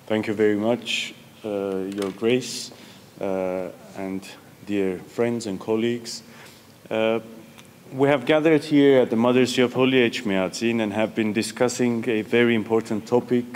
Thank you very much, Your Grace, and dear friends and colleagues. We have gathered here at the Mother's of Holy Echmiadzin and have been discussing a very important topic,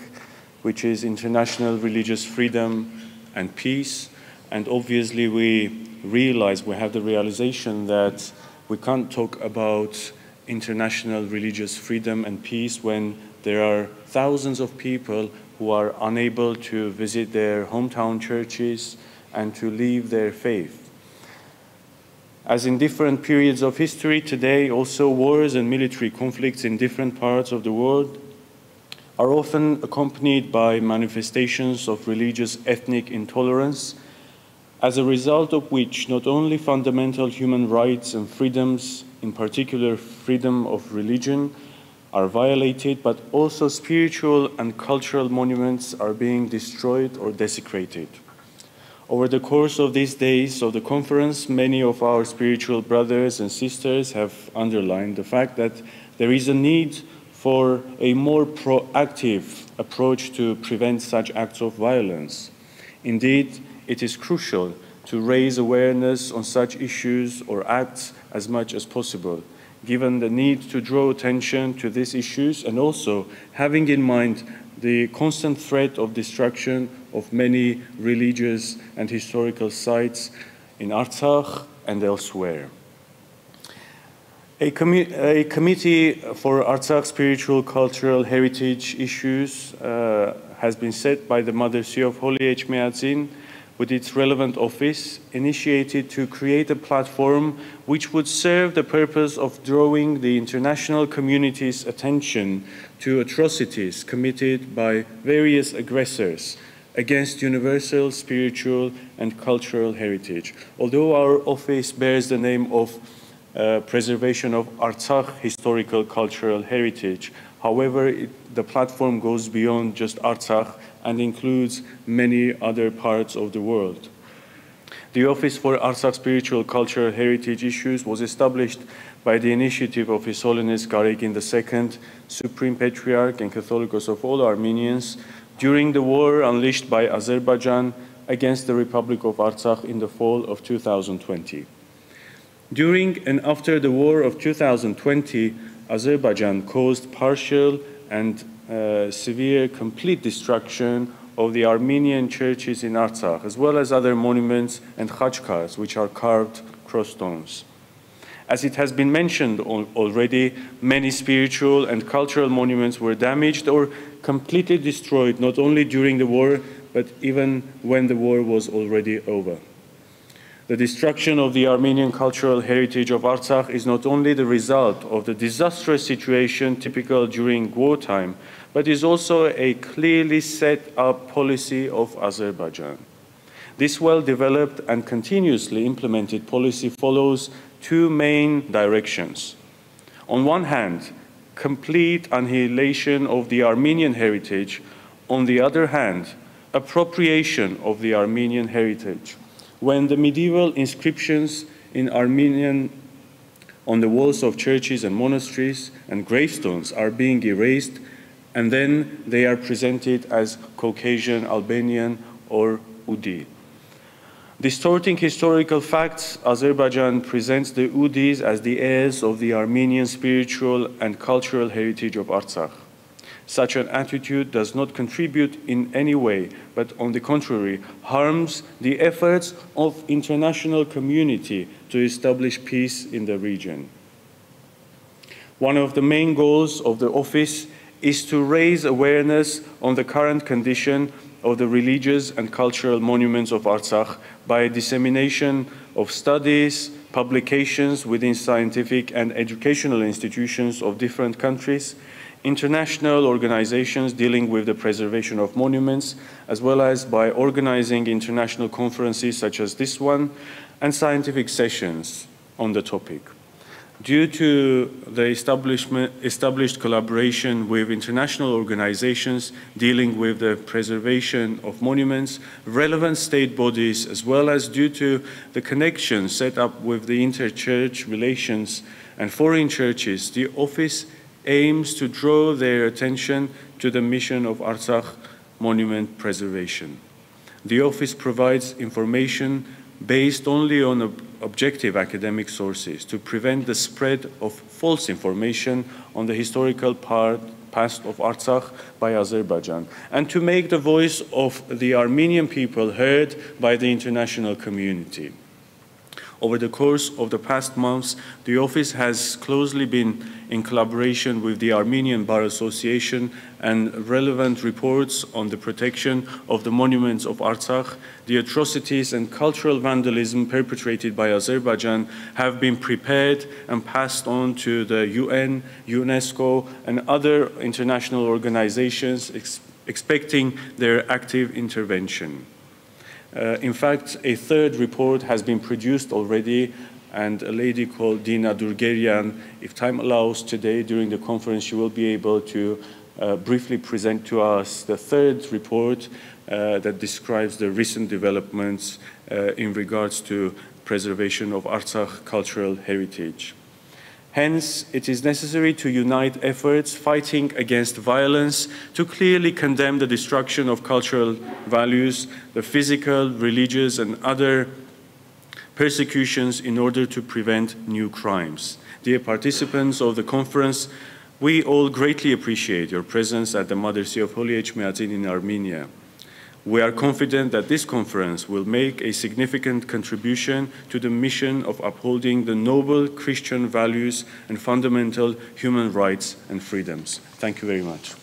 which is international religious freedom and peace. And obviously we have the realization that we can't talk about international religious freedom and peace when there are thousands of people who are unable to visit their hometown churches and to live their faith. As in different periods of history, today also wars and military conflicts in different parts of the world are often accompanied by manifestations of religious ethnic intolerance, as a result of which not only fundamental human rights and freedoms, in particular freedom of religion, are violated, but also spiritual and cultural monuments are being destroyed or desecrated. Over the course of these days of the conference, many of our spiritual brothers and sisters have underlined the fact that there is a need for a more proactive approach to prevent such acts of violence. Indeed, it is crucial to raise awareness on such issues or acts as much as possible, given the need to draw attention to these issues and also having in mind the constant threat of destruction of many religious and historical sites in Artsakh and elsewhere. A committee for Artsakh spiritual cultural heritage issues has been set by the Mother See of Holy Echmiadzin with its relevant office, initiated to create a platform which would serve the purpose of drawing the international community's attention to atrocities committed by various aggressors against universal spiritual and cultural heritage. Although our office bears the name of Preservation of Artsakh Historical Cultural Heritage, however, the platform goes beyond just Artsakh and includes many other parts of the world. The Office for Artsakh Spiritual Cultural Heritage Issues was established by the initiative of His Holiness Garegin II, Supreme Patriarch and Catholicos of all Armenians, during the war unleashed by Azerbaijan against the Republic of Artsakh in the fall of 2020. During and after the war of 2020, Azerbaijan caused partial and severe complete destruction of the Armenian churches in Artsakh, as well as other monuments and khachkars, which are carved cross stones. As it has been mentioned already, many spiritual and cultural monuments were damaged or completely destroyed, not only during the war, but even when the war was already over. The destruction of the Armenian cultural heritage of Artsakh is not only the result of the disastrous situation typical during wartime, but is also a clearly set up policy of Azerbaijan. This well-developed and continuously implemented policy follows two main directions. On one hand, complete annihilation of the Armenian heritage. On the other hand, appropriation of the Armenian heritage. When the medieval inscriptions in Armenian on the walls of churches and monasteries and gravestones are being erased, and then they are presented as Caucasian, Albanian, or Udi. Distorting historical facts, Azerbaijan presents the Udis as the heirs of the Armenian spiritual and cultural heritage of Artsakh. Such an attitude does not contribute in any way, but on the contrary, harms the efforts of international community to establish peace in the region. One of the main goals of the office is to raise awareness on the current condition of the religious and cultural monuments of Artsakh by dissemination of studies, publications within scientific and educational institutions of different countries, international organizations dealing with the preservation of monuments, as well as by organizing international conferences such as this one and scientific sessions on the topic. Due to the established collaboration with international organizations dealing with the preservation of monuments, relevant state bodies, as well as due to the connection set up with the interchurch relations and foreign churches, the office aims to draw their attention to the mission of Artsakh monument preservation. The office provides information based only on objective academic sources to prevent the spread of false information on the historical past of Artsakh by Azerbaijan, and to make the voice of the Armenian people heard by the international community. Over the course of the past months, the office has closely been in collaboration with the Armenian Bar Association, and relevant reports on the protection of the monuments of Artsakh, the atrocities and cultural vandalism perpetrated by Azerbaijan have been prepared and passed on to the UN, UNESCO, and other international organizations expecting their active intervention. In fact, a third report has been produced already, and a lady called Dina Garegin, if time allows today during the conference, she will be able to briefly present to us the third report that describes the recent developments in regards to preservation of Artsakh cultural heritage. Hence, it is necessary to unite efforts fighting against violence to clearly condemn the destruction of cultural values, the physical, religious, and other persecutions in order to prevent new crimes. Dear participants of the conference, we all greatly appreciate your presence at the Mother See of Holy Echmiadzin in Armenia. We are confident that this conference will make a significant contribution to the mission of upholding the noble Christian values and fundamental human rights and freedoms. Thank you very much.